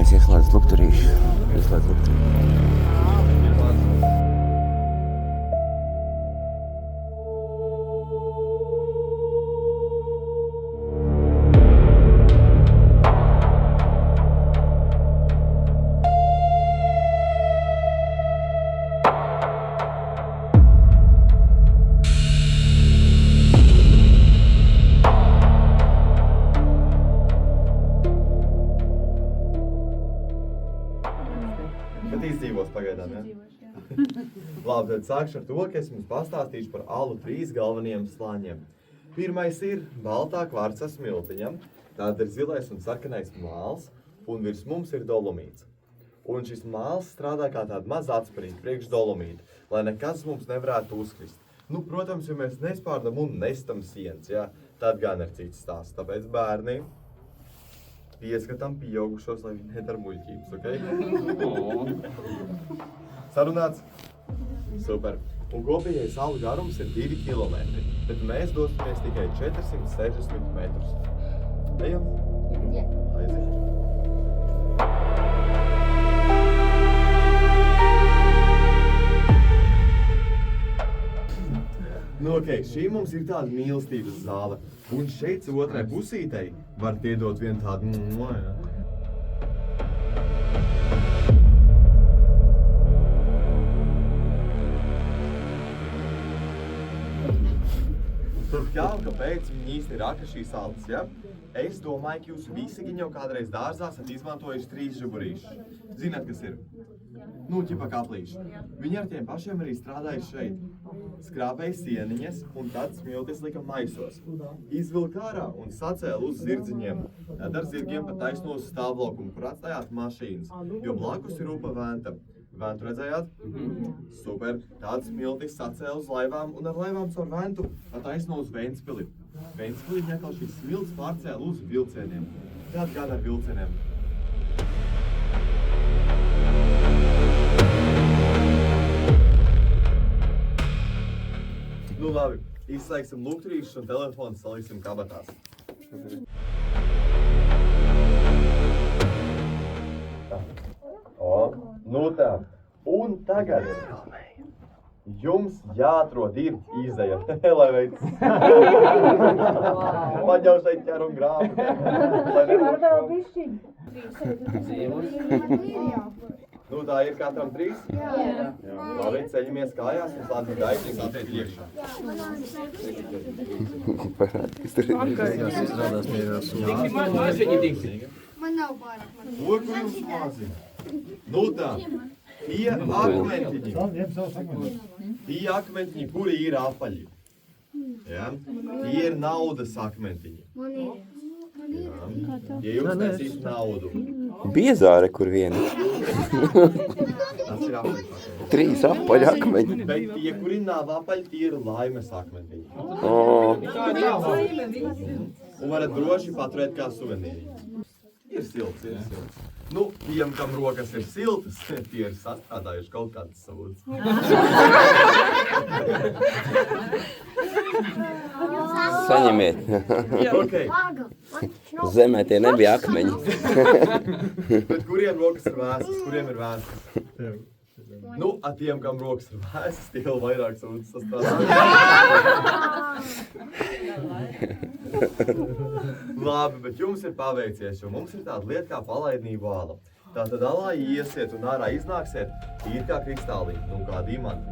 Pirmais ieslēdz lukturīšu. Ieslēdz lukturīšu. Bet izdzīvos pagaidām, ja? Labi, tad sākšu ar to, ka es jums pastāstīšu par alu 3 galvenajiem slāņiem. Pirmais ir baltā kvarca smiltiņa, tāda ir zilais un sarkanais māls, un virs mums ir dolomīts. Un šis māls strādā kā tāda maza atspariņa priekš dolomīta, lai nekas mums nevarētu uzkrist. Nu, protams, ja mēs nespārdam un nestam sienas, ja, tad gan ir cits stāsts. Tāpēc bērni pieskatām pieaugušos, lai viņi nedara muļķības, ok? Sarunāts? Super. Un kopējais alu garums ir 2 kilometri, bet mēs dosimies tikai 460 metrus. Ejam? Jā. Aiziet. Nu, ok, šī mums ir tāda mīlestības zāle, un šeit otrai pusītei var iedot vienu tādu ja? Turpļāv, kāpēc viņi īsti raka šīs alas, ja? Es domāju, ka jūs visi jau kādreiz dārzā esat izmantojuši 3 žuburīšus. Zināt, kas ir? Nu, ķipa kaplīši. Viņi ar tiem pašiem arī strādāja šeit. Skrāpēja sieniņas un tad smiltis lika maisos. Izvilka ārā un sacēla uz zirdziņiem. Tad ar zirgiem pat taisno uz stāvlokumu, kur atstājāt mašīnas, jo blakus ir upa Venta. Ventu redzējāt? Super. Tāds smiltis sacēla uz laivām un ar laivām caur Ventu pat taisno uz Ventspili. Ventspili viņa atkal šis smiltis pārcēla uz vilcieniem. Tad gan ar vilcieniem. Nu labi, izslēgsim lukturīšus un telefonu saliksim kabatās. Nu tā, un tagad jums jāatrod ir izeja, lai veids. Man jau šeit ķer un grābu. Var vēl bišķiņ. Nu tā ir katram 3? Jā. Labi, ceļamies kājās un slēdzam gaitas atēt iekšā. Man nav pārāk. Ko, kur jums mazina? Nu tā, tie akmentiņi, kuri ir apaļi. Ja? Tie ir naudas akmentiņi. Man ir. Ja jums nesīs naudu. Biezāre, kur viena. Tas ir apaļi. 3 apaļi akmeņi. Bet tie, kuri nav apaļi, tie ir laimes akmentiņi. Un varat droši paturēt kā suvenīri. Ir silts, ir silts. Nu, tiem, kam rokas ir siltas, tie ir sastrādājuši kaut kādas sūdzes. Saņemiet. Okay. Zemē tie nebija akmeņi. Bet kuriem rokas ir vēsas? Kuriem ir vēsas? Nu, a tiem, kam rokas ir vēsas, tie vēl vairāk sūdzes sastrādājuši. Labi, bet jums ir paveicies, jo mums ir tāda lieta kā palaidnību āla. Tātad alā iesiet un ārā iznāksiet, ir kā kristālī, nu kā dimanti.